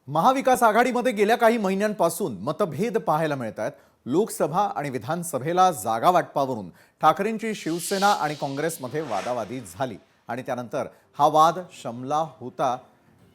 महाविकास आघाडीमध्ये गेल्या काही महिन्यांपासून मतभेद पाहायला मिळत आहेत। लोकसभा आणि विधानसभेला जागा वाटपावरून ठाकरेंची शिवसेना आणि काँग्रेसमध्ये वादावादी झाली आणि त्यानंतर हा वाद शमला होता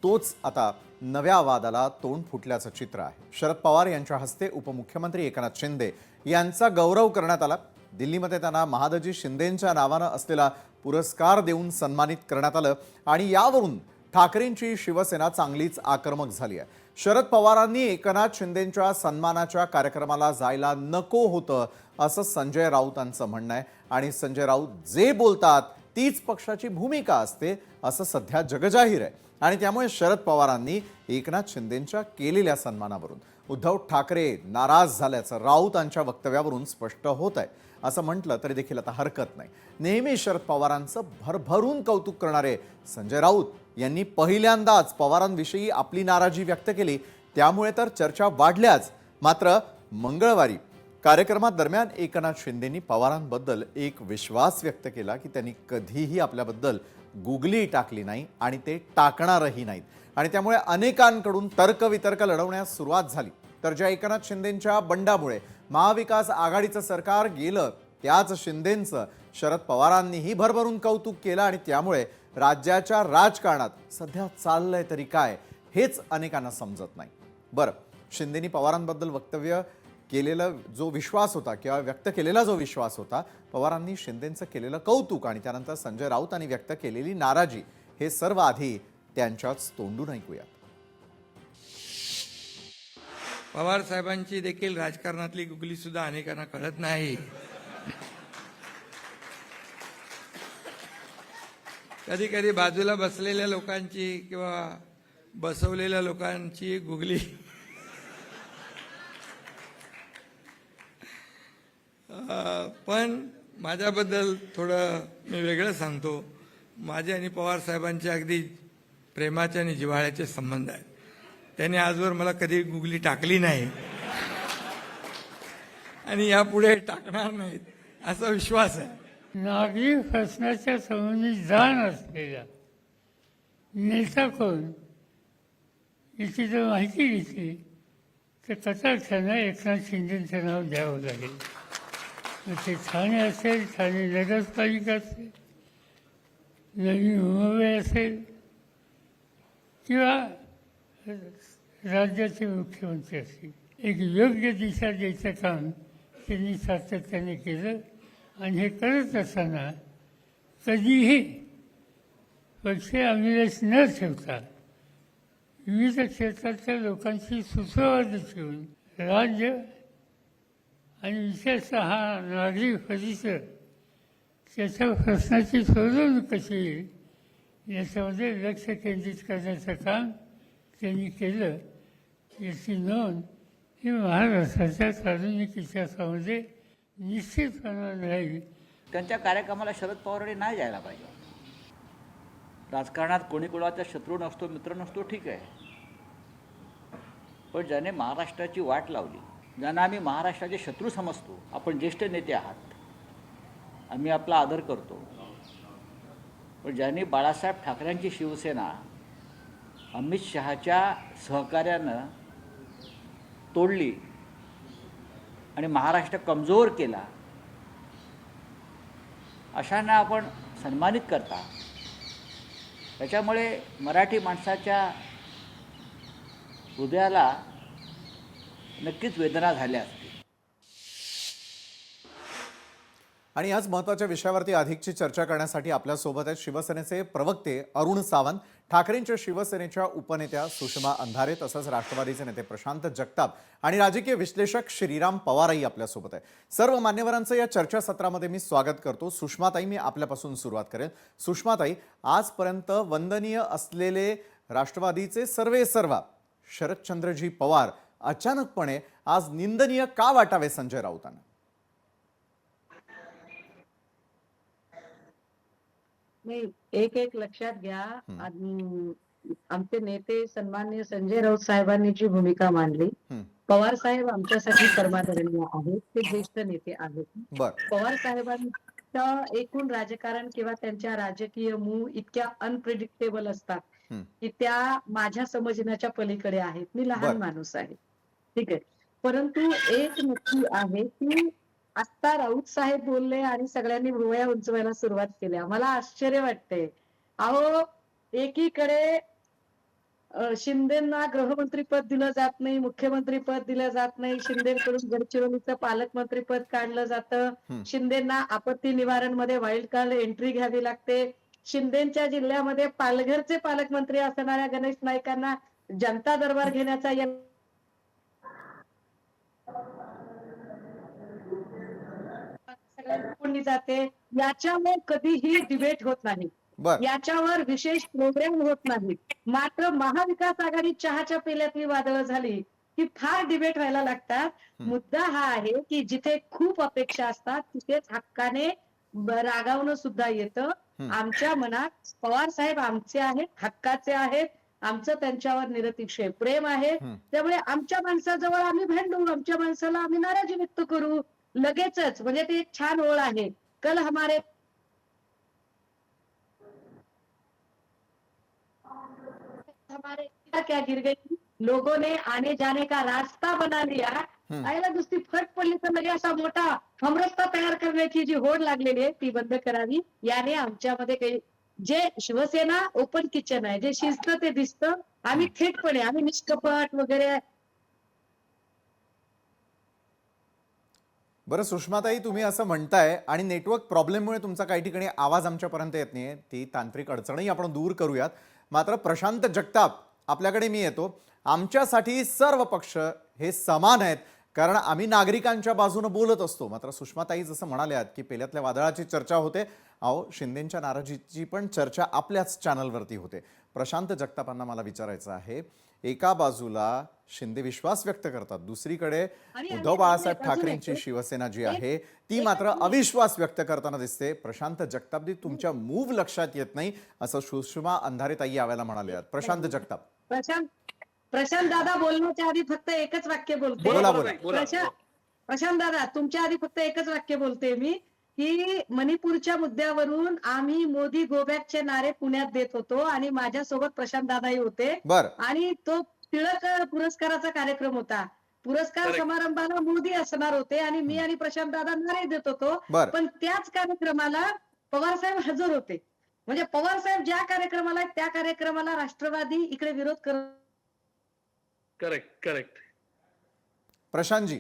तोच आता नव्या वादाला तोंड फुटल्याचं चित्र आहे। शरद पवार यांच्या हस्ते उपमुख्यमंत्री एकनाथ शिंदे यांचा गौरव करण्यात आला। दिल्लीमध्ये त्यांना महादजी शिंदेंच्या नावाने असलेला पुरस्कार देऊन सन्मानित करण्यात आलं आणि यावरून ठाकरेंची शिवसेना चांगलीच आक्रमक झाली आहे। शरद पवारांनी एकनाथ शिंदेंच्या सन्मानाच्या कार्यक्रमाला जायला नको होतं असं संजय राऊतांचं म्हणणं आहे आणि संजय राऊत जे बोलतात तीच पक्षाची भूमिका असते असं सध्या जगजाहीर आहे आणि त्यामुळे शरद पवारांनी एकनाथ शिंदेंच्या केलेल्या सन्मानावरून उद्धव ठाकरे नाराज झाल्याचं राऊतांच्या वक्तव्यावरून स्पष्ट होत आहे। असं म्हटलं तरी देखील आता हरकत नाही। नेहमी शरद पवारांचं भरभरून कौतुक करणारे संजय राऊत यांनी पहिल्यांदाच पवारांविषयी आपली नाराजी व्यक्त केली, त्यामुळे तर चर्चा वाढल्याच। मात्र मंगळवारी कार्यक्रमादरम्यान एकनाथ शिंदेंनी पवारांबद्दल एक विश्वास व्यक्त केला की त्यांनी कधीही आपल्याबद्दल गुगली टाकली नाही आणि ते टाकणारही नाहीत आणि त्यामुळे अनेकांकडून तर्कवितर्क लढवण्यास सुरुवात झाली। तर ज्या एकनाथ शिंदेंच्या बंडामुळे महाविकास आघाडीचं सरकार गेलं त्याच शिंदेंचं शरद पवारांनीही भरभरून कौतुक केलं आणि त्यामुळे राज्याच्या राजकारणात सध्या चाललंय तरी काय हेच अनेकांना समजत नाही। बरं, शिंदेंनी पवारांबद्दल वक्तव्य केलेला जो विश्वास होता किंवा व्यक्त केलेला जो विश्वास होता, पवारांनी शिंदेंचं केलेलं कौतुक आणि त्यानंतर संजय राऊतांनी व्यक्त केलेली नाराजी, हे सर्व आधी त्यांच्याच तोंडून ऐकूया। पवार साहेबांची देखील राजकारणातली गुगली सुद्धा अनेकांना कळत नाही। कधी कधी बाजूला बसलेल्या लोकांची किंवा बसवलेल्या लोकांची गुगली पण माझ्याबद्दल थोडं मी वेगळं सांगतो। माझे आणि पवार साहेबांचे अगदी प्रेमाचे आणि जिव्हाळ्याचे संबंध आहेत। त्यांनी आजवर मला कधी गुगली टाकली नाही आणि यापुढे टाकणार नाहीत असा विश्वास आहे। नागरिक प्रश्नाच्या संबंधी जाण असलेला नेता कोण याची जर माहिती घेतली तर कटाक्षानं एकनाथ शिंदेचं नाव द्यावं लागेल। मग ते ठाणे असेल, ठाणे नगरपालिका असेल, नवी मुंबई असेल किंवा राज्याचे मुख्यमंत्री असतील, एक योग्य दिशा द्यायचं काम त्यांनी सातत्याने केलं आणि हे करत असताना कधीही पक्ष अभिलाष न ठेवता विविध क्षेत्रातल्या लोकांशी सुसंवाद ठेवून राज्य आणि विशेषतः हा नागरिक परिसर त्याच्या प्रश्नाची सोडवणूक कशी येईल याच्यामध्ये लक्ष केंद्रित करण्याचं काम त्यांनी केलं। याची नोंद ही महाराष्ट्राच्या सार्वजनिक इतिहासामध्ये निश्चितपणे राहील। त्यांच्या कार्यक्रमाला शरद पवारांनी नाही जायला पाहिजे। राजकारणात कोणी कोणाचा शत्रू नसतो, मित्र नसतो, ठीक आहे, पण ज्याने महाराष्ट्राची वाट लावली, ज्यांना आम्ही महाराष्ट्राचे शत्रू समजतो, आपण ज्येष्ठ नेते आहात, आम्ही आपला आदर करतो, पण ज्यांनी बाळासाहेब ठाकरेंची शिवसेना अमित शहाच्या सहकार्यानं तोडली आणि महाराष्ट्र कमजोर केला, अशांना आपण सन्मानित करता। त्याच्यामुळे मराठी माणसाच्या हृदयाला नक्कीच वेदना झाल्या असतील। आणि आज महत्त्वाच्या विषयावरती अधिकची चर्चा करण्यासाठी आपल्या सोबत आहेत शिवसेनेचे प्रवक्ते अरुण सावंत, ठाकरेंच्या शिवसेनेच्या उपनेत्या सुषमा अंधारे, तसंच राष्ट्रवादीचे नेते प्रशांत जगताप आणि राजकीय विश्लेषक श्रीराम पवारही आपल्या सोबत आहे। सर्व मान्यवरांचं या चर्चासत्रामध्ये मी स्वागत करतो। सुषमाताई, मी आपल्यापासून सुरुवात करेन। सुषमाताई, आजपर्यंत वंदनीय असलेले राष्ट्रवादीचे सर्वेसर्वा शरदचंद्रजी पवार अचानकपणे आज निंदनीय का वाटावे संजय राऊतांना? नाही, एक एक लक्षात घ्या। आमचे नेते सन्माननीय संजय राऊत साहेबांनी जी भूमिका मांडली, पवार साहेब आमच्यासाठी परमादरणीय आहेत, ते ज्येष्ठ नेते आहेत। पवार साहेबांचं एकूण राजकारण किंवा त्यांच्या राजकीय मूळ इतक्या अनप्रेडिक्टेबल असतात की त्या माझ्या समजण्याच्या पलीकडे आहेत. मी लहान बरं. माणूस आहे. ठीक आहे. परंतु एक नक्की आहे की आता राऊत साहेब बोलले आणि सगळ्यांनी भुवया उंचवायला सुरुवात केली. मला आश्चर्य वाटते. अहो, एकीकडे शिंदेना गृहमंत्री पद दिलं जात नाही, मुख्यमंत्री पद दिलं जात नाही, शिंदेकडून गडचिरोलीचं पालकमंत्री पद काढलं जातं, शिंदेना आपत्ती निवारण मध्ये वाईल्ड कार्ड एंट्री घ्यावी लागते, शिंदेच्या जिल्ह्यामध्ये पालघरचे पालकमंत्री असणाऱ्या गणेश नाईकांना जनता दरबार घेण्याचा सगळ्यांनी जाते. याच्यावर कधीही डिबेट होत नाही. बर याच्यावर विशेष प्रोग्राम होत नाही. मात्र महाविकास आघाडी चहाच्या पेल्यातली वादळं झाली की फार डिबेट व्हायला लागतात. मुद्दा हा आहे की जिथे खूप अपेक्षा असतात तिथेच हक्काने रागावणं सुद्धा येतं. आमच्या मनात पवार साहेब आमचे आहेत, हक्काचे आहेत, आमचं त्यांच्यावर निरतिशय प्रेम आहे. त्यामुळे आमच्या माणसाजवळ आम्ही भांडू, आमच्या माणसाला आम्ही नाराजी व्यक्त करू लगेचच. म्हणजे ती एक छान ओळ आहे. कल हमारे क्या गिर गई, लोगों ने आने जाने का रास्ता बना लिया. आयला नुसती फट पडली तर म्हणजे असा मोठा हमरस्ता तयार करण्याची जी होड लागलेली आहे ती बंद करावी. याने आमच्यामध्ये काही जे शिवसेना ओपन किचन आहे, जे शिजतं ते दिसतं. आम्ही थेटपणे, आम्ही निष्कपट वगैरे. बरं सुषमाताई, तुम्ही असं म्हणताय आणि नेटवर्क प्रॉब्लेममुळे तुमचा काही ठिकाणी आवाज आमच्यापर्यंत येत नाहीये. ती तांत्रिक अडचणही आपण दूर करूयात. मात्र प्रशांत जगताप, आपल्याकडे मी येतो. आमच्यासाठी सर्व पक्ष हे समान आहेत कारण आम्ही नागरिकांच्या बाजूने बोलत असतो. मात्र सुषमाताई जसं म्हणाल्यात की पेल्यातल्या वादळाची चर्चा होते, अहो शिंदेंच्या नाराजीची पण चर्चा आपल्याच चॅनलवरती होते. प्रशांत जगतापांना मला विचारायचं आहे, एका बाजूला शिंदे विश्वास व्यक्त करतात, दुसरीकडे उद्धव बाळासाहेब ठाकरेंची शिवसेना जी आहे ती मात्र अविश्वास व्यक्त करताना दिसते. प्रशांत जगताप, तुमच्या मूव लक्षात येत नाही असं सुषमा अंधारेताई यावेळेला म्हणाले. प्रशांत जगताप. प्रशांत दादा बोलण्याच्या आधी फक्त एकच वाक्य बोलते. बोला बोला. प्रशांत दादा, तुमच्या आधी फक्त एकच वाक्य बोलते मी की मणिपूरच्या मुद्द्यावरून आम्ही मोदी गोबॅकचे नारे पुण्यात देत होतो आणि माझ्यासोबत प्रशांत दादाही होते. आणि तो टिळक पुरस्काराचा कार्यक्रम होता. पुरस्कार समारंभाला मोदी असणार होते आणि मी आणि प्रशांत दादा नारे देत होतो. पण त्याच कार्यक्रमाला पवार साहेब हजर होते. म्हणजे पवार साहेब ज्या कार्यक्रमाला आहेत त्या कार्यक्रमाला राष्ट्रवादी इकडे विरोध करत. करेक्ट. प्रशांतजी,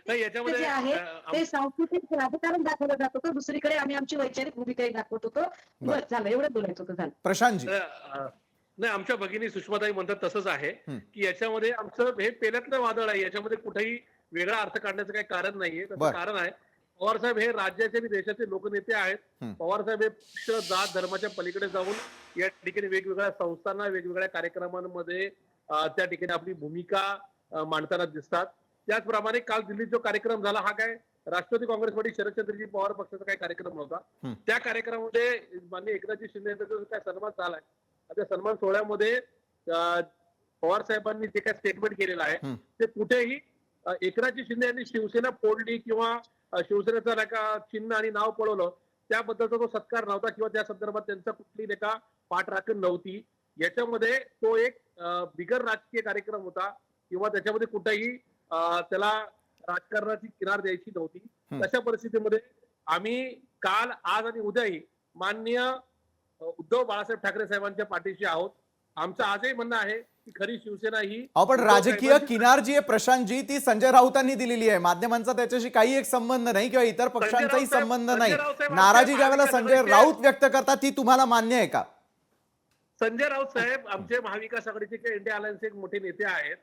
जे आहे ते सांस्कृतिक राजकारण दाखवलं जात होतं, दुसरीकडे आम्ही आमची वैचारिक भूमिकाही दाखवत होतो. बस झालं, एवढं बोलायचं होतं. झालं. प्रशांतजी. नाही, आमच्या भगिनी सुषमाताई म्हणतात तसंच आहे की याच्यामध्ये आमचं हे पेल्यातलं वादळ आहे, याच्यामध्ये कुठेही वेगळा अर्थ काढण्याचं काही कारण नाहीये. त्याचं कारण आहे, पवार साहेब हे राज्याचे आणि देशाचे लोकनेते आहेत. पवार साहेब हे पक्ष जात धर्माच्या पलीकडे जाऊन या ठिकाणी वेगवेगळ्या संस्थांना वेगवेगळ्या कार्यक्रमांमध्ये त्या ठिकाणी आपली भूमिका मांडताना दिसतात. त्याचप्रमाणे काल दिल्लीत जो कार्यक्रम झाला हा काय राष्ट्रवादी काँग्रेसमध्ये शरदचंद्रजी पवार पक्षाचा काही कार्यक्रम होता. त्या कार्यक्रमामध्ये माननीय एकनाथजी शिंदे यांचा जो काय सन्मान झालाय, त्या सन्मान सोहळ्यामध्ये पवार साहेबांनी जे काय स्टेटमेंट केलेलं आहे ते कुठेही एकनाथजी शिंदे यांनी शिवसेना फोडली किंवा शिवसेनेचं नाही चिन्ह आणि नाव पळवलं त्याबद्दलचा तो सत्कार नव्हता किंवा त्या संदर्भात त्यांचा कुठली नाही का पाठराखण नव्हती. याच्यामध्ये तो एक बिगर राजकीय कार्यक्रम होता किंवा त्याच्यामध्ये कुठेही त्याला राजकारणाची किनार द्यायची नव्हती. तशा परिस्थितीमध्ये आम्ही काल, आज आणि उद्याही माननीय उद्धव बाळासाहेब ठाकरे साहेबांच्या पाठीशी आहोत. आमचं आजही म्हणणं आहे की खरी शिवसेना ही पण राजकीय किनार जी आहे प्रशांतजी, ती संजय राऊतांनी दिलेली आहे. माध्यमांचा त्याच्याशी काही एक संबंध नाही किंवा इतर पक्षांचाही संबंध नाही. नाराजी ज्यावेळेला संजय राऊत व्यक्त करतात ती तुम्हाला मान्य आहे का? संजय राऊत साहेब आमचे महाविकास आघाडीचे इंडिया अलायन्सचे एक मोठे नेते आहेत.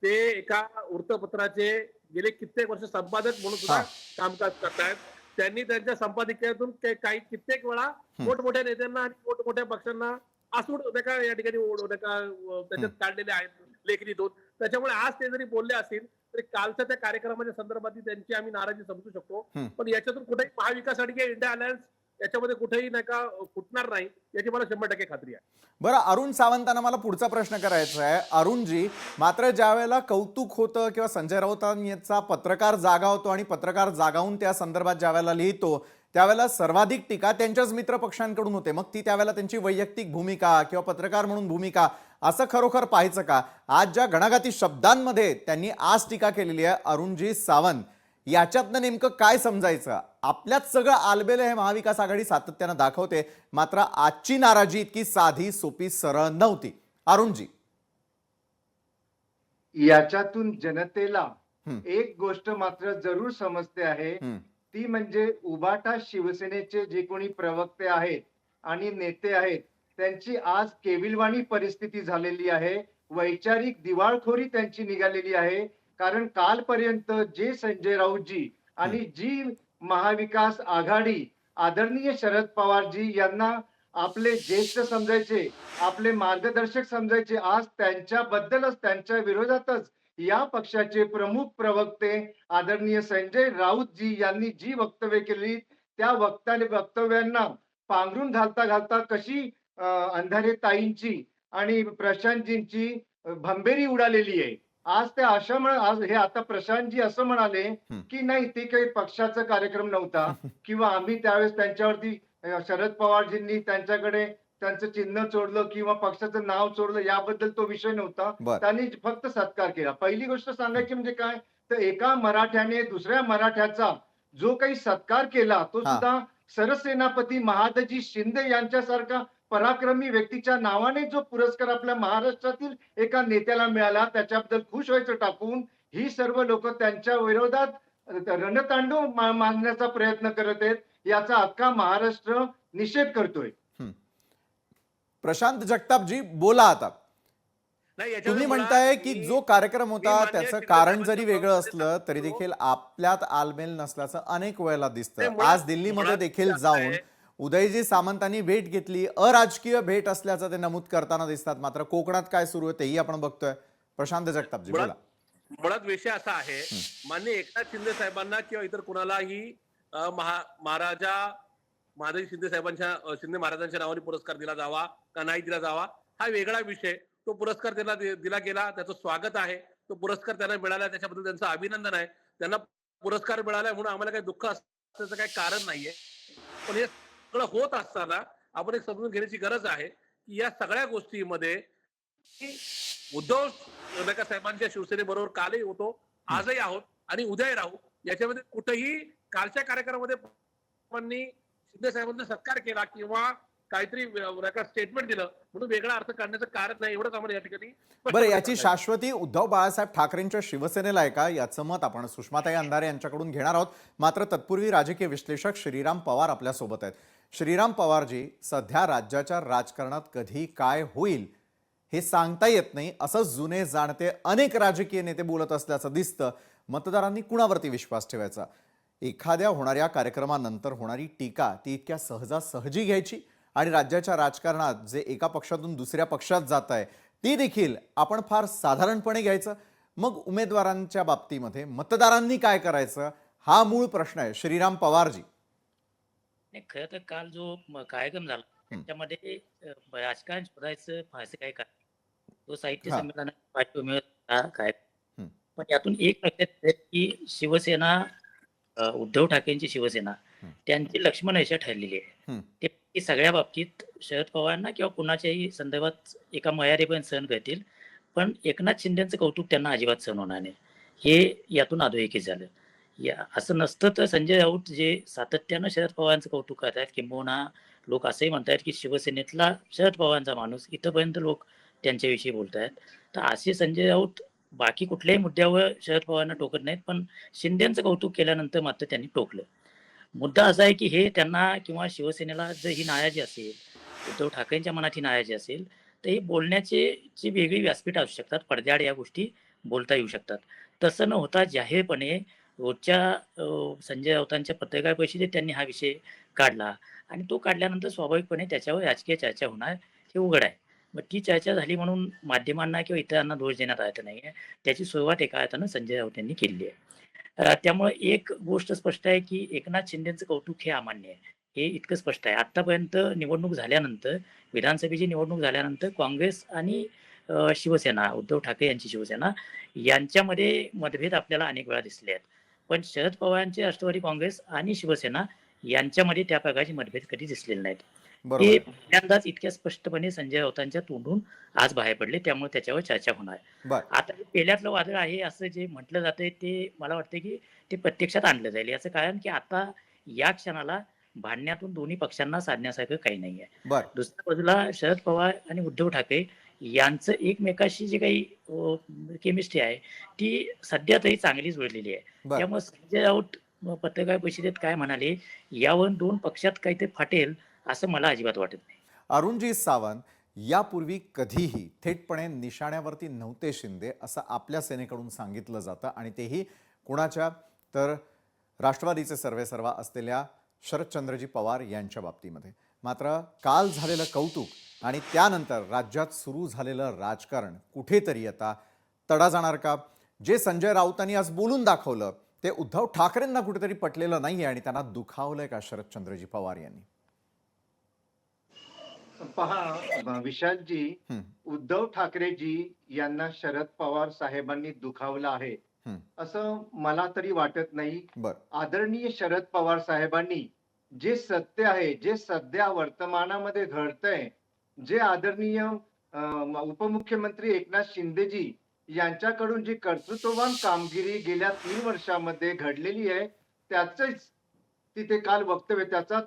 ते एका वृत्तपत्राचे गेले कित्येक वर्ष संपादक म्हणून सुद्धा कामकाज करतायत. त्यांनी त्यांच्या संपादकीयातून काही कित्येक वेळा मोठमोठ्या नेत्यांना आणि मोठमोठ्या पक्षांना आसूड का या ठिकाणी त्याच्यात काढलेले आहेत लेखणीतून. त्याच्यामुळे आज ते जरी बोलले असतील तरी कालच्या त्या कार्यक्रमाच्या संदर्भात त्यांची आम्ही नाराजी समजू शकतो. पण याच्यातून कुठेही महाविकास आघाडी इंडिया अलायन्स याच्यामध्ये कुठेही नाही का फुटणार नाही याची मला 100% खात्री आहे. बरं, अरुण सावंतांना मला पुढचा प्रश्न करायचा आहे. अरुणजी, मात्र ज्या वेळेला कौतुक होतं किंवा संजय राऊतांचा पत्रकार जागा होतो आणि पत्रकार जागावून त्या संदर्भात ज्या वेळेला लिहितो त्यावेळेला सर्वाधिक टीका त्यांच्याच मित्र पक्षांकडून होते. मग ती त्यावेळेला त्यांची वैयक्तिक भूमिका किंवा पत्रकार म्हणून भूमिका असं खरोखर पाहायचं का? आज ज्या घणाघाती शब्दांमध्ये त्यांनी आज टीका केलेली आहे अरुणजी सावंत, याच्यातनं नेमकं काय समजायचं? आपल्यात सगळं आलबेलं हे महाविकास आघाडी सातत्यानं दाखवते, मात्र आजची नाराजी इतकी साधी सोपी सरळ नव्हती. अरुणजी, याच्यातून जनतेला एक गोष्ट मात्र जरूर समजते आहे, ती म्हणजे उभाटा शिवसेनेचे जे कोणी प्रवक्ते आहेत आणि नेते आहेत त्यांची आज केविलवाणी परिस्थिती झालेली आहे. वैचारिक दिवाळखोरी त्यांची निघालेली आहे. कारण कालपर्यंत जे संजय राऊतजी आणि जी महाविकास आघाडी आदरणीय शरद पवारजी यांना आपले ज्येष्ठ समजायचे, आपले मार्गदर्शक समजायचे, आज त्यांच्याबद्दलच त्यांच्या विरोधातच या पक्षाचे प्रमुख प्रवक्ते आदरणीय संजय राऊतजी यांनी जी वक्तव्य केली त्या वक्तव्यांना पांघरून घालता घालता कशी अंधारे ताईंची आणि प्रशांतजींची भंबेरी उडालेली आहे. आज ते आज हे आता प्रशांतजी असं म्हणाले की नाही, ते काही पक्षाचा कार्यक्रम नव्हता किंवा आम्ही त्यावेळेस त्यांच्यावरती शरद पवारजींनी त्यांच्याकडे त्यांचं चिन्ह चोरलं किंवा पक्षाचं नाव चोरलं याबद्दल तो विषय नव्हता. त्यांनी फक्त सत्कार केला. पहिली गोष्ट सांगायची म्हणजे काय, तर एका मराठ्याने दुसऱ्या मराठ्याचा जो काही सत्कार केला तो सुद्धा सरसेनापती महादजी शिंदे यांच्यासारखा पराक्रमी व्यक्तीच्या नावाने जो पुरस्कार आपल्या महाराष्ट्रातील एका नेत्याला मिळाला त्याच्याबद्दल खुश व्हायचं टाकून ही सर्व लोक त्यांच्या विरोधात रणतांडव मांडण्याचा प्रयत्न करत आहेत. याचा अख्खा महाराष्ट्र निषेध करतोय. प्रशांत जगतापजी, बोला आता. तुम्ही म्हणताय की जो कार्यक्रम होता त्याचं कारण जरी वेगळं असलं तरी देखील आपल्यात आलमेल नसल्याचं अनेक वेळेला दिसतं. आज दिल्लीमध्ये देखील जाऊन उदयजी सामंतांनी भेट घेतली, अराजकीय भेट असल्याचं ते नमूद करताना दिसतात. मात्र कोकणात काय सुरू आहे तेही आपण बघतोय. प्रशांत जगतापजी, बोला. मुळात विषय असा आहे, माननीय एकनाथ शिंदे साहेबांना किंवा इतर कुणालाही महाराजा महादजी शिंदे महाराजांच्या नावाने पुरस्कार दिला जावा का नाही दिला जावा हा वेगळा विषय. तो पुरस्कार त्यांना दिला गेला, त्याचं स्वागत आहे. तो पुरस्कार त्यांना मिळाला, त्याच्याबद्दल त्यांचं अभिनंदन आहे. त्यांना पुरस्कार मिळाला म्हणून आम्हाला काही दुःख असण्याचं काही कारण नाहीये. पण हे सगळं होत असताना आपण एक समजून घेण्याची गरज आहे की या सगळ्या गोष्टीमध्ये उद्धव साहेबांच्या शिवसेनेबरोबर कालही होतो, आजही आहोत आणि उद्याही राहू. याच्यामध्ये कुठेही कालच्या कार्यक्रमामध्ये शिंदे साहेबांचा सत्कार केला किंवा काहीतरी स्टेटमेंट दिलं म्हणून वेगळा अर्थ काढण्याचं कारण नाही, एवढंच आम्हाला या ठिकाणी. बरं, याची शाश्वती उद्धव बाळासाहेब ठाकरेंच्या शिवसेनेला आहे का, याचं मत आपण सुषमाताई अंधारे यांच्याकडून घेणार आहोत. मात्र तत्पूर्वी राजकीय विश्लेषक श्रीराम पवार आपल्या सोबत आहेत. श्रीराम पवारजी, सध्या राज्याच्या राजकारणात कधी काय होईल हे सांगता येत नाही असं जुने जाणते अनेक राजकीय नेते बोलत असल्याचं दिसतं. मतदारांनी कुणावरती विश्वास ठेवायचा? एखाद्या होणाऱ्या कार्यक्रमानंतर होणारी टीका ती इतक्या सहजासहजी घ्यायची आणि राज्याच्या राजकारणात जे एका पक्षातून दुसऱ्या पक्षात जात आहे ती देखील आपण फार साधारणपणे घ्यायचं? मग उमेदवारांच्या बाबतीमध्ये मतदारांनी काय करायचं हा मूळ प्रश्न आहे. श्रीराम पवारजी, खरं तर काल जो कार्यक्रम झाला त्याच्यामध्ये राजकारण शोधायचं फारसं काय काय, तो साहित्य संमेलनात काय, पण यातून एक लक्षात येतं की शिवसेना, उद्धव ठाकरेंची शिवसेना त्यांची लक्ष्मण रेषा ठरलेली आहे. ते सगळ्या बाबतीत शरद पवारांना किंवा कुणाच्याही संदर्भात एका मर्यादेपर्यंत सहन करतील, पण एकनाथ शिंदेचं कौतुक त्यांना अजिबात सहन होणार नाही. हे यातून अधोरेखित झालं. असं नसतं तर संजय राऊत जे सातत्यानं शरद पवारांचं कौतुक करतात, किंबहुना लोक असंही म्हणतात की शिवसेनेतला शरद पवारांचा माणूस, इथंपर्यंत लोक त्यांच्याविषयी बोलत आहेत. तर असे संजय राऊत बाकी कुठल्याही मुद्द्यावर शरद पवारांना टोकत नाहीत, पण शिंदेचं कौतुक केल्यानंतर मात्र त्यांनी टोकलं. मुद्दा असा आहे की हे त्यांना किंवा शिवसेनेला जर ही नाराजी असेल, उद्धव ठाकरेंच्या मनात ही नाराजी असेल, तर हे बोलण्याचे जी वेगळी व्यासपीठ असू शकतात, पडद्याआड या गोष्टी बोलता येऊ शकतात. तसं न होता जाहीरपणे रोजच्या संजय राऊतांच्या पत्रकार परिषदेत त्यांनी हा विषय काढला आणि तो काढल्यानंतर स्वाभाविकपणे त्याच्यावर राजकीय चर्चा होणार हे उघड आहे. मग ती चर्चा झाली म्हणून माध्यमांना किंवा इतरांना दोष देण्यात अर्थ नाही आहे. त्याची सुरुवात एका अर्थानं संजय राऊत यांनी केली आहे. त्यामुळे एक गोष्ट स्पष्ट आहे की एकनाथ शिंदेचं कौतुक हे अमान्य आहे, हे इतकं स्पष्ट आहे. आतापर्यंत निवडणूक झाल्यानंतर, विधानसभेची निवडणूक झाल्यानंतर काँग्रेस आणि शिवसेना, उद्धव ठाकरे यांची शिवसेना यांच्यामध्ये मतभेद आपल्याला अनेक वेळा दिसले आहेत. पण शरद पवारांचे राष्ट्रवादी काँग्रेस आणि शिवसेना यांच्यामध्ये त्या प्रकारचे मतभेद कधी दिसलेले नाहीत. बरोबर ते आहे. पहिल्यांदाच इतक्या स्पष्टपणे संजय राऊतांच्या तोंडून आज बाहेर पडले, त्यामुळे त्याच्यावर चर्चा होणार. बर आता हे पेल्यातलं वादळ आहे असं जे म्हटलं जातंय ते मला वाटतं की ते प्रत्यक्षात आणलं जाईल. याचं कारण की आता या क्षणाला भांडण्यातून दोन्ही पक्षांना साधण्यासारखं काही नाहीये. बर दुसऱ्या बाजूला शरद पवार आणि उद्धव ठाकरे यांचं एकमेकाशी जे काही केमिस्ट्री आहे ती सध्या तरी चांगली जुळलेली आहे. बर त्यामुळे संजय राऊत पत्रकार परिषदेत काय म्हणाले, यावरून दोन पक्षात काहीतरी फाटेल असं मला अजिबात वाटत नाही. अरुणजी सावंत यापूर्वी कधीही थेटपणे निशाण्यावरती नव्हते शिंदे असं आपल्या सेनेकडून सांगितलं जातं आणि तेही कुणाच्या तर राष्ट्रवादीचे सर्वेसर्वा असलेल्या शरदचंद्रजी पवार यांच्या बाबतीमध्ये. मात्र काल झालेलं कौतुक आणि त्यानंतर राज्यात सुरू झालेलं राजकारण कुठेतरी आता तडा जाणार का? जे संजय राऊतांनी आज बोलून दाखवलं ते उद्धव ठाकरेंना कुठेतरी पटलेलं नाही आणि त्यांना दुखावलंय का शरदचंद्रजी पवार यांनी? पहा विशालजी, हं, उद्धव ठाकरेजी यांना शरद पवार साहेबांनी दुखावलं आहे हं, असं मला तरी वाटत नाही. बर आदरणीय शरद पवार साहेबांनी जे सत्य आहे, जे सध्या वर्तमानामध्ये घडतंय, जे आदरणीय उपमुख्यमंत्री एकनाथ शिंदेजी यांच्याकडून जी कर्तृत्ववान कामगिरी गेल्या 3 वर्षामध्ये घडलेली आहे, त्याचंच तिथे काल वक्तव्य त्याचा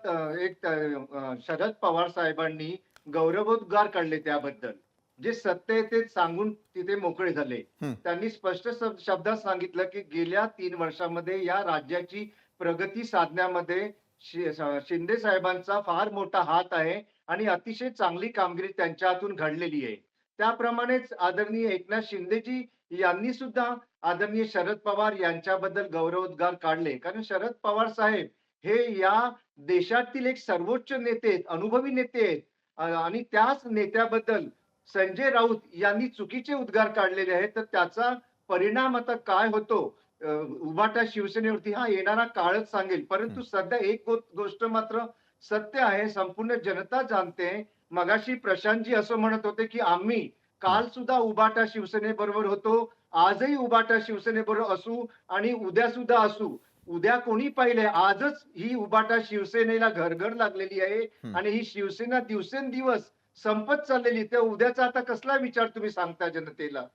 शरद पवार साहेबांनी गौरवोद्गार काढले त्याबद्दल. जे सत्य आहे ते सांगून तिथे मोकळे झाले. हं. त्यांनी स्पष्ट शब्दात सांगितलं की गेल्या 3 वर्षामध्ये या राज्याची प्रगती साधण्यामध्ये शिंदे साहेबांचा फार मोठा हात आहे आणि अतिशय चांगली कामगिरी त्यांच्या हातून घडलेली आहे. त्याप्रमाणेच आदरणीय एकनाथ शिंदेजी यांनी सुद्धा आदरणीय शरद पवार यांच्याबद्दल गौरवोद्गार काढले. कारण शरद पवार साहेब हे या देशातील एक सर्वोच्च नेते आहेत, अनुभवी नेते आहेत. आणि त्याच नेत्याबद्दल संजय राऊत यांनी चुकीचे उद्गार काढलेले आहेत. तर त्याचा परिणाम आता काय होतो उभाटा शिवसेनेवरती हा येणारा काळच सांगेल. परंतु सध्या एक गोष्ट मात्र सत्य आहे, संपूर्ण जनता जाणते. मगाशी प्रशांतजी असं म्हणत होते की आम्ही काल सुद्धा उभाटा शिवसेनेबरोबर होतो, आजही उभाटा शिवसेनेबरोबर असू आणि उद्या सुद्धा असू. उद्या कोणी पाहिले, आजच ही उभाटा शिवसेनेला घरघर लागलेली आहे आणि ही शिवसेना दिवसेंदिवस संपत चाललेली. तर उद्याचा आता कसला विचार तुम्ही सांगता जनतेला?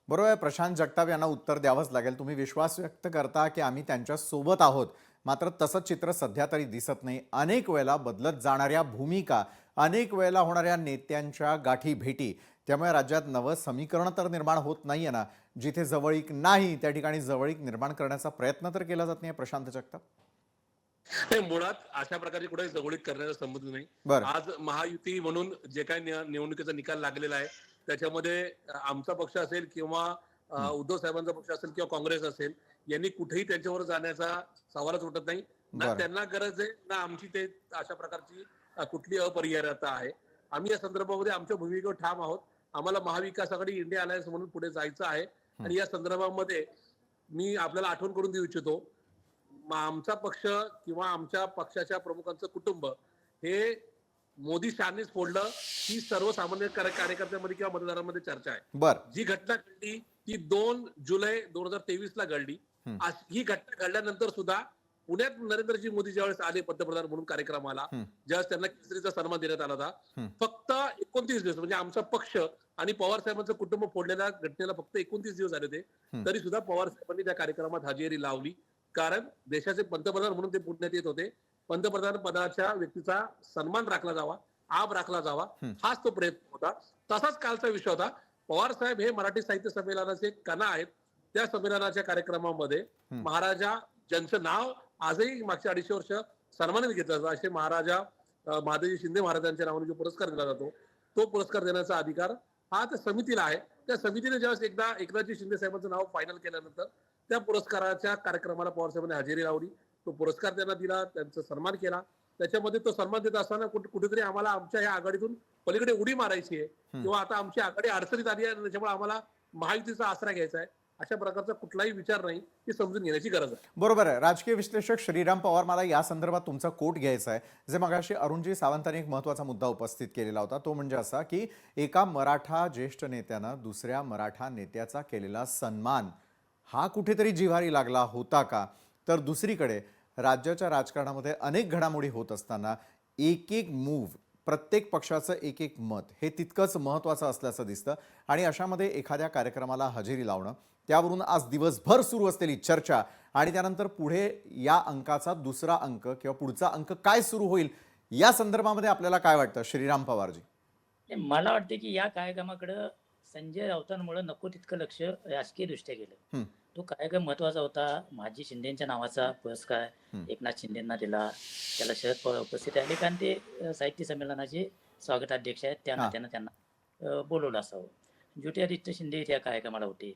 बरोबर आहे. प्रशांत जगताप यांना उत्तर द्यावंच लागेल. तुम्ही विश्वास व्यक्त करता की आम्ही त्यांच्या सोबत आहोत, मात्र तसं चित्र सध्या तरी दिसत नाही. अनेक वेळेला बदलत जाणाऱ्या भूमिका, अनेक वेळेला होणाऱ्या नेत्यांच्या गाठी भेटी, त्यामुळे राज्यात नवं समीकरण तर निर्माण होत नाहीये ना. जिथे जवळीक नाही त्या ठिकाणी जवळीक निर्माण करण्याचा प्रयत्न तर केला जात नाही. प्रशांत जगताप, हे मुळात अशा प्रकारची कुठे जवळीक करण्याचा संबंध नाही. बरं आज महायुती म्हणून जे काही निवडणुकीचा निकाल लागलेला आहे त्याच्यामध्ये आमचा पक्ष असेल किंवा उद्धव साहेबांचा पक्ष असेल किंवा काँग्रेस असेल, यांनी कुठेही त्यांच्यावर जाण्याचा सवालच उठत नाही. ना बरं. त्यांना गरज आहे ना आमची ते अशा प्रकारची कुठली अपरिहार्यता आहे. आम्ही या संदर्भामध्ये आमच्या भूमिकेवर ठाम आहोत. आम्हाला महाविकास आघाडी इंडिया अलायन्स म्हणून पुढे जायचं आहे आणि या संदर्भामध्ये मी आपल्याला आठवण करून देऊ इच्छितो, आमचा पक्ष किंवा आमच्या पक्षाच्या प्रमुखांचं कुटुंब हे मोदी शहानेच फोडलं ही सर्वसामान्य कार्यकर्त्यांमध्ये किंवा मतदारांमध्ये चर्चा आहे. बरं जी घटना घडली ती 2 जुलै 2023 ला घडली. ही घटना घडल्यानंतर सुद्धा पुण्यात नरेंद्रजी मोदी ज्यावेळेस आले पंतप्रधान म्हणून कार्यक्रमाला, ज्यावेळेस त्यांना केसरीचा सन्मान देण्यात आला होता, फक्त 29 दिवस म्हणजे आमचा पक्ष आणि पवार साहेबांचं कुटुंब फोडलेल्या घटनेला फक्त 29 दिवस झाले होते, तरी सुद्धा पवार साहेबांनी त्या कार्यक्रमात हजेरी लावली. कारण देशाचे पंतप्रधान म्हणून ते पुण्यात येत होते. पंतप्रधान पदाच्या व्यक्तीचा सन्मान राखला जावा, आब राखला जावा, हाच तो प्रयत्न होता. तसाच कालचा विषय होता. पवार साहेब हे मराठी साहित्य संमेलनाचे कणा आहेत. त्या संमेलनाच्या कार्यक्रमामध्ये महाराजा ज्यांचं नाव आजही मागच्या 250 वर्ष सन्मानित घेतला जातो असे महाराजा महादजी शिंदे महाराजांच्या नावाने जो पुरस्कार दिला जातो, तो पुरस्कार देण्याचा अधिकार हा त्या समितीला आहे. त्या समितीने ज्यावेळेस एकदा एकनाथजी शिंदे साहेबांचं नाव फायनल केल्यानंतर त्या पुरस्काराच्या कार्यक्रमाला पवार साहेबांनी हजेरी लावली. तो पुरस्कार त्यांना दिला, त्यांचा सन्मान केला. त्याच्यामध्ये तो सन्मान देत असताना कुठेतरी आम्हाला आमच्या या आघाडीतून पलीकडे उडी मारायची आहे किंवा आता आमची आघाडी अडचणीत आली आहे, त्याच्यामुळे आम्हाला महायुतीचा आसरा घ्यायचा आहे, अशा प्रकारचा कुठलाही विचार नाही, हे समजून घेण्याची गरज आहे. बरोबर आहे. राजकीय विश्लेषक श्रीराम पवार, मला या संदर्भात तुमचा कोट घ्यायचा आहे. जे मगाशी अरुणजी सावंतांनी एक महत्त्वाचा मुद्दा उपस्थित केलेला होता, तो म्हणजे असा की एका मराठा ज्येष्ठ नेत्यानं दुसऱ्या मराठा नेत्याचा केलेला सन्मान हा कुठेतरी जिव्हारी लागला होता का? तर दुसरीकडे राज्याच्या राजकारणामध्ये अनेक घडामोडी होत असताना एक एक मूव्ह, प्रत्येक पक्षाचं एक एक मत हे तितकंच महत्त्वाचं असल्याचं दिसतं आणि अशामध्ये एखाद्या कार्यक्रमाला हजेरी लावणं, त्यावरून आज दिवसभर सुरू असलेली चर्चा आणि त्यानंतर पुढे या अंकाचा दुसरा अंक किंवा पुढचा अंक काय सुरू होईल या संदर्भामध्ये आपल्याला काय वाटतं श्रीराम पवारजी? नाही, मला वाटतं की या कार्यक्रमाकडं संजय राऊतांमुळे नको तितकं लक्ष राजकीय दृष्ट्या गेलं. तो कार्यक्रम महत्वाचा होता. माजी शिंदेच्या नावाचा पुरस्कार एकनाथ शिंदेना दिला. त्याला शरद पवार उपस्थित राहिले कारण ते साहित्य संमेलनाचे स्वागताध्यक्ष आहेत. त्या नात्यानं त्यांना बोलवलं असावं. ज्योतिरादित्य शिंदे त्या कार्यक्रमाला होते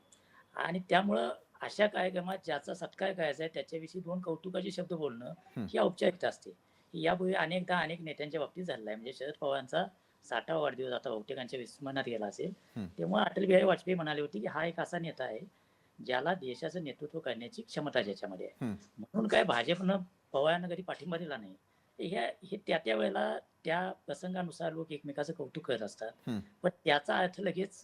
आणि त्यामुळं अशा कार्यक्रमात ज्याचा सत्कार करायचा आहे त्याच्याविषयी 2 कौतुकाचे शब्द बोलणं ही औपचारिकता असते. यापूर्वी अनेकदा अनेक नेत्यांच्या बाबतीत झालेलं आहे. म्हणजे शरद पवारांचा 60वा वाढदिवस आता बहुतेकांच्या विस्मरणात गेला असेल. तेव्हा अटल बिहारी वाजपेयी म्हणाले होते की हा एक असा नेता आहे ज्याला देशाचं नेतृत्व करण्याची क्षमता ज्याच्यामध्ये आहे. म्हणून काय भाजपनं पवारांना कधी पाठिंबा दिला नाही. हे त्या वेळेला त्या प्रसंगानुसार लोक एकमेकाचं कौतुक करत असतात. पण त्याचा अर्थ लगेच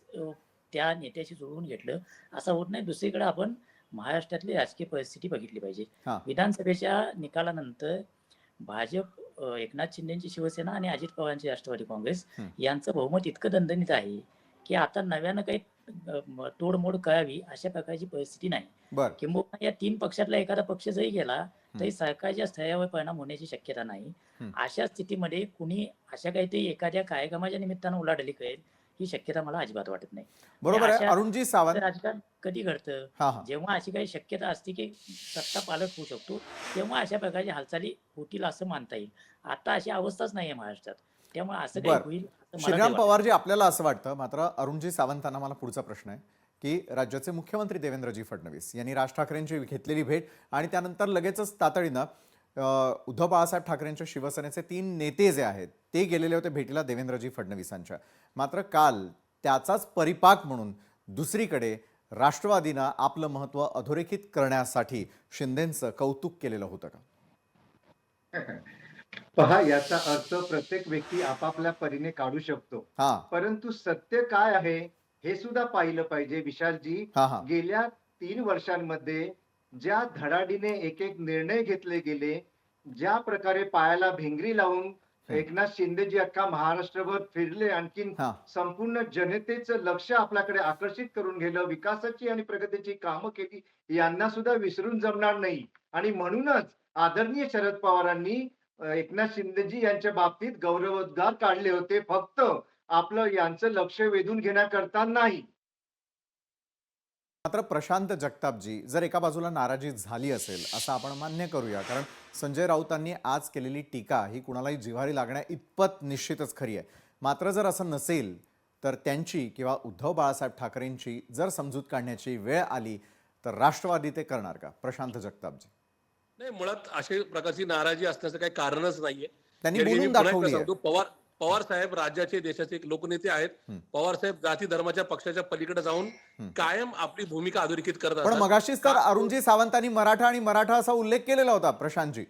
त्या नेत्याशी जुळवून घेतलं असं होत नाही. दुसरीकडे आपण महाराष्ट्रातली राजकीय परिस्थिती बघितली पाहिजे. विधानसभेच्या निकालानंतर भाजप, एकनाथ शिंदेची शिवसेना आणि अजित पवारांची राष्ट्रवादी काँग्रेस यांचं बहुमत इतकं दणदणीत आहे की आता नव्यानं काही तोडमोड करावी अशा प्रकारची परिस्थिती नाही. किंबहुना या 3 पक्षातला एखादा पक्ष जरी गेला तरी सरकारच्या स्तरावर परिणाम होण्याची शक्यता नाही. अशा स्थितीमध्ये कुणी अशा काहीतरी एखाद्या कार्यक्रमाच्या निमित्तानं उलाढाली करेल ही शक्यता मला अजिबात वाटत नाही. बरोबर आहे अरुणजी सावंत. राजकारण कधी घडतं जेव्हा अशी काही शक्यता असते की सत्ता पालट होऊ शकतो तेव्हा अशा प्रकारच्या हालचाली होतील असं मानता येईल. आता अशी अवस्थाच नाहीये महाराष्ट्रात. त्यामुळे असं काही होईल श्रीराम पवारजी आपल्याला असं वाटतं. मात्र अरुणजी सावंतांना मला पुढचा प्रश्न आहे की राज्याचे मुख्यमंत्री देवेंद्रजी फडणवीस यांनी राज ठाकरेंची घेतलेली भेट आणि त्यानंतर लगेचच तातडीनं उद्धव बाळासाहेब ठाकरेंच्या शिवसेनेचे 3 नेते जे आहेत ते गेलेले होते भेटीला देवेंद्रजी फडणवीसांच्या. मात्र काल त्याचाच परिपाक म्हणून दुसरीकडे राष्ट्रवादीनं आपलं महत्त्व अधोरेखित करण्यासाठी शिंदेंचं कौतुक केलेलं होतं का? पहा, याचा अर्थ प्रत्येक व्यक्ती आपापल्या परीने काढू शकतो. परंतु सत्य काय आहे हे सुद्धा पाहिलं पाहिजे विशालजी. गेल्या 3 वर्षांमध्ये ज्या धडाडीने एक एक निर्णय घेतले गेले, ज्या प्रकारे पायाला भिंगरी लावून एकनाथ शिंदेजी अख्खा महाराष्ट्रभर फिरले, आणखीन संपूर्ण जनतेचं लक्ष आपल्याकडे आकर्षित करून गेलं, विकासाची आणि प्रगतीची कामं केली, यांना सुद्धा विसरून जमणार नाही. आणि म्हणूनच आदरणीय शरद पवारांनी एकनाथ शिंदेजी यांच्या बाबतीत गौरवोद्गार काढले होते, फक्त आपलं यांचं लक्ष वेधून घेण्याकरता नाही. मात्र प्रशांत जगतापजी, जर एका बाजूला नाराजी झाली असेल असं आपण मान्य करूया, कारण संजय राऊतांनी आज केलेली टीका ही कुणालाही जिव्हारी लागण्या इतपत निश्चितच खरी आहे. मात्र जर असं नसेल तर त्यांची किंवा उद्धव बाळासाहेब ठाकरेंची जर समजूत काढण्याची वेळ आली तर राष्ट्रवादी ते करणार का? प्रशांत जगतापजी. नाही, मुळात अशा प्रकारची नाराजी असण्याचं काही कारणच नाहीये. त्यांनी बोलून दाखवली. पवार साहेब राज्याचे देशाचे एक लोकनेते आहेत. पवार साहेब जाती धर्माच्या पक्षाच्या पलीकडे जाऊन कायम आपली भूमिका अधोरेखित करत असतात. पण मगाशीच तर अरुणजी सावंतांनी मराठा आणि मराठा असा उल्लेख केलेला होता प्रशांतजी.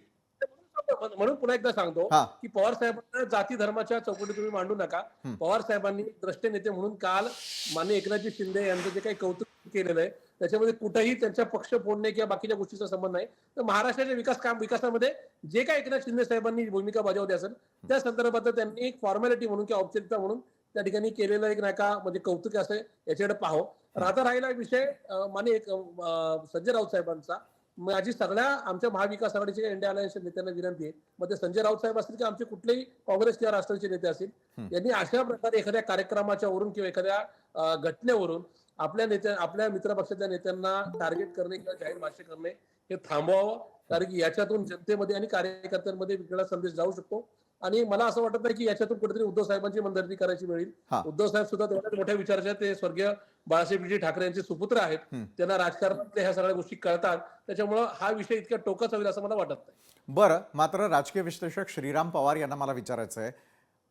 म्हणून पुन्हा एकदा सांगतो की पवार साहेबांना जाती धर्माच्या चौकटी तुम्ही मांडू नका. पवार साहेबांनी द्रष्टे नेते म्हणून काल माननीय एकनाथजी शिंदे यांचं जे काही कौतुक केलेलं आहे त्याच्यामध्ये कुठेही त्यांच्या पक्ष फोडणे किंवा बाकीच्या गोष्टीचा संबंध नाही. तर महाराष्ट्राच्या विकासामध्ये जे काही एकनाथ शिंदे साहेबांनी भूमिका बजावली असेल त्या संदर्भात त्यांनी एक फॉर्मॅलिटी म्हणून किंवा औपचारिकता म्हणून त्या ठिकाणी केलेलं एक नाही का म्हणजे कौतुक असं याच्याकडे पाहावं. आता राहिला विषय माननीय संजय राऊत साहेबांचा. माझी सगळ्या आमच्या महाविकास आघाडीच्या इंडिया अलायन्सच्या नेत्यांना विनंती आहे, मग ते संजय राऊत साहेब असतील किंवा आमचे कुठलेही काँग्रेस किंवा राष्ट्रवादीचे नेते असतील, यांनी अशा प्रकारे एखाद्या कार्यक्रमाच्या वरून किंवा एखाद्या घटनेवरून आपल्या मित्र पक्षाच्या नेत्यांना टार्गेट करणे किंवा जाहीर भाष्य करणे हे थांबवावं. कारण की याच्यातून जनतेमध्ये आणि कार्यकर्त्यांमध्ये वेगळा संदेश जाऊ शकतो. आणि मला असं वाटत नाही की याच्यातून कुठेतरी उद्धव साहेबांची मनधरणी करायची वेळ येईल. उद्धव साहेब सुद्धा तेवढ्याच मोठ्या विचाराचे, ते स्वर्गीय बाळासाहेबजी ठाकरे यांचे सुपुत्र आहेत. त्यांना राजकारणातल्या ह्या सगळ्या गोष्टी कळतात. त्याच्यामुळं हा विषय इतक्या टोकाचा होईल असं मला वाटत नाही. बरं, मात्र राजकीय विश्लेषक श्रीराम पवार यांना मला विचारायचं आहे,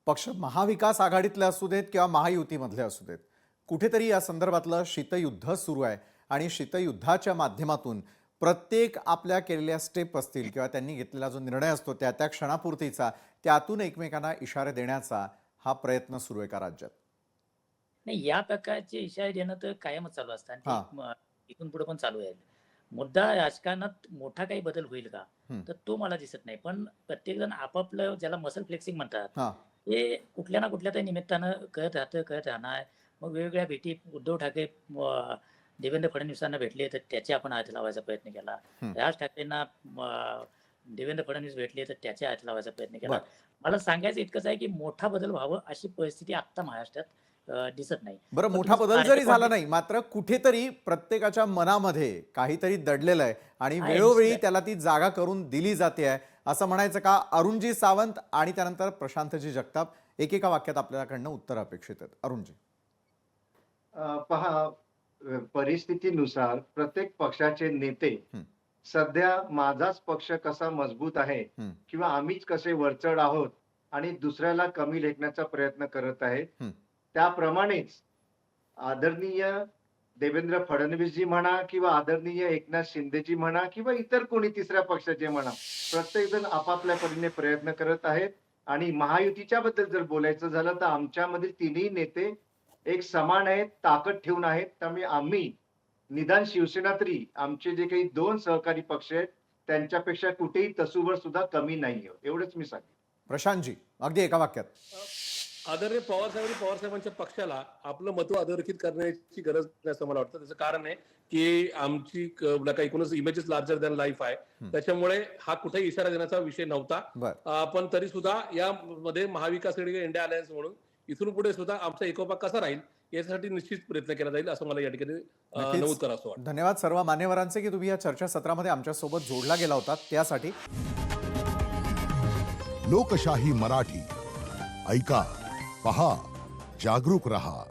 पक्ष महाविकास आघाडीतले असू देत किंवा महायुतीमधले असू देत, कुठेतरी या संदर्भातलं शीतयुद्ध सुरू आहे आणि शीतयुद्धाच्या माध्यमातून प्रत्येक आपल्या केलेल्या स्टेप असतील किंवा त्यांनी घेतलेला जो निर्णय असतो त्या क्षणापुरतीचा, त्यातून एकमेकांना इशारे देण्याचा हा प्रयत्न सुरू आहे का राज्यात? नाही, या प्रकारचे इशारे देणं तर कायमच चालू असतात. इथून पुढे पण चालू आहे. मुद्दा राजकारणात मोठा काही बदल होईल का, तर तो मला दिसत नाही. पण प्रत्येक जण आपापलं ज्याला मसल फ्लेक्सिंग म्हणतात हा हे कुठल्या ना कुठल्या तरी निमित्तानं करत राहणार. मग वेगवेगळ्या भेटी उद्धव ठाकरे देवेंद्र फडणवीसांना भेटले तर त्याचे आपण हात लावायचा प्रयत्न केला. राज ठाकरेंना देवेंद्र फडणवीस भेटले तर त्याचे हात लावायचा प्रयत्न केला. मला सांगायचं इतकंच आहे की मोठा बदल व्हावं अशी परिस्थिती आता महाराष्ट्रात दिसत नाही. बरं, पण मोठा तुम्ही बदल जरी कार्यक्रम झाला नाही, मात्र कुठेतरी प्रत्येकाच्या मनामध्ये काहीतरी दडलेलं आहे आणि आहे, वेळोवेळी निश्चित. त्याला ती जागा करून दिली जाते आहे असं म्हणायचं का? अरुणजी सावंत आणि त्यानंतर प्रशांतजी जगताप, एकेका वाक्यात आपल्याकडनं उत्तर अपेक्षित आहेत. अरुणजी. पहा, परिस्थितीनुसार प्रत्येक पक्षाचे नेते सध्या माझाच पक्ष कसा मजबूत आहे किंवा आम्हीच कसे वरचढ आहोत आणि दुसऱ्याला कमी लेखण्याचा प्रयत्न करत आहेत. त्याप्रमाणेच आदरणीय देवेंद्र फडणवीसजी म्हणा किंवा आदरणीय एकनाथ शिंदेजी म्हणा किंवा इतर कोणी तिसऱ्या पक्षाचे म्हणा, प्रत्येक जण आपापल्या परीने प्रयत्न करत आहेत. आणि महायुतीच्या बद्दल जर बोलायचं झालं तर आमच्यामधील तिन्ही नेते एक समान आहेत, ताकद ठेवून आहेत. त्यामुळे आम्ही निदान शिवसेना तरी आमचे जे काही 2 सहकारी पक्ष आहेत त्यांच्यापेक्षा कुठेही तसूभर सुद्धा कमी नाही आहोत, एवढंच मी सांगेन. प्रशांतजी, अगदी एका वाक्यात. आदरणीय पवारसाहेबांच्या पक्षाला आपलं महत्व अधोरेखित करण्याची गरज नाही असं मला वाटतं. त्याचं कारण आहे की आमची एकूणच इमेजेस लार्जर दॅन लाईफ आहे. त्याच्यामुळे हा कुठेही इशारा देण्याचा विषय नव्हता. पण तरी सुद्धा यामध्ये महाविकास आघाडी इंडिया अलायन्स म्हणून इथून पुढे सुद्धा आमचा एकोपा कसा राहील यासाठी निश्चित प्रयत्न केला जाईल असं मला या ठिकाणी नमूद करावं असं वाटतं. धन्यवाद सर्व मान्यवरांचे की तुम्ही या चर्चा सत्रामध्ये आमच्यासोबत जोडला गेला होता त्यासाठी. लोकशाही मराठी ऐका, पहा, जागरूक रहा.